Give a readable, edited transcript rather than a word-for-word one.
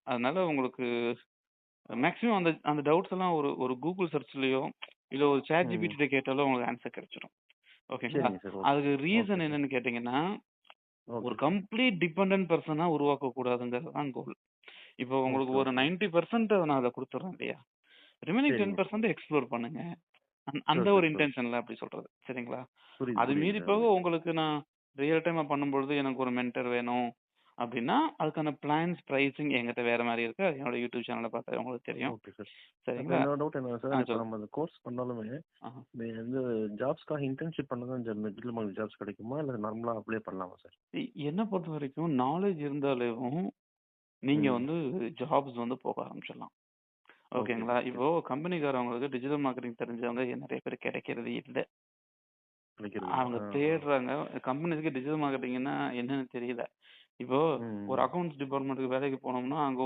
அதனால உங்களுக்கு மேக்ஸிமம் அந்த அந்த டவுட்ஸ் எல்லாம் ஒரு ஒரு கூகுள் சர்ச்லயோ, இல்ல ஒரு சாட் ம். ஜிபிடிட்ட கேட்டாலோ உங்களுக்கு ஆன்சர் கிடைச்சிடும். ஓகேங்களா? சரிங்க சார். ஓகே. அதுக்கு ஓகே ரீசன் சார். என்னன்னு கேட்டீங்கன்னா, ஒரு ஓகே சார். கம்ப்ளீட் டிபெண்டன்ட் பெர்சனா உருவாக்கக்கூடாதுங்கிறது தான் கோல். இப்போ உங்களுக்கு ஓகே, ஒரு ஓகே. 90% நான் அத குடுத்துர்றேன் இல்லையா? ரிமைனிங் சரிங்க சார். 10% எக்ஸ்ப்ளோர் பண்ணுங்க. அந்த ஷூர் ஒரு சார், ஷூர். இன்டென்ஷன்ல அப்படி சொல்றது. சரிங்களா? புரியுது, அது புரியுது மீறி சார். போக புரியுது. உங்களுக்கு நான் ரியல் டைமா பண்ணும்பொழுது எனக்கு ஒரு மென்டர் வேணும் அப்படின்னா, அதுக்கான பிளான்ஸ், பிரைசிங் என்கிட்ட வேற மாரி இருக்கு. அது என்னோட யூடியூப் சேனல்ல பார்த்தா உங்களுக்கு தெரியும். Okay sir. அப்புறம் சரிங்களா? இன்னொரு டவுட் என்னன்னா சார், இப்ப சொல்லுங்க. நம்ம அந்த கோர்ஸ் பண்ணாலுமே, ஆஹ. வந்து ஜாப்ஸ்க்காக இன்டர்ன்ஷிப் பண்ணா தான் டிஜிட்டல் மார்க்கெட்டிங் ஜாப்ஸ் கிடைக்குமா? இல்ல நார்மலா அப்ளை பண்ணலாமா சார்? என்ன பொறுத்தவரைக்கும் நாலேட்ஜ் இருந்தாலேவும் நீங்க ம். வந்து ஜாப்ஸ் வந்து போக ஆரம்பிச்சிடலாம். ஓகே ஓகேங்களா? சார். ஓகே இப்போ சார். கம்பெனிக்காரவங்களுக்கு டிஜிட்டல் மார்க்கெட்டிங் தெரிஞ்சவங்க நெறைய பேர் கிடைக்கிறது இல்ல. கிடைக்கிறது இல்ல. அவங்க ஆ, ஆ. தேடுறாங்க. கம்பெனிஸ்க்கு டிஜிட்டல் மார்க்கெட்டிங்ன்னா என்னன்னு தெரியல. இப்போ ம், ஒரு ம். அக்கவுண்ட்ஸ் டிபார்ட்மென்ட்க்கு வேலைக்கு போனோம்னா, அங்க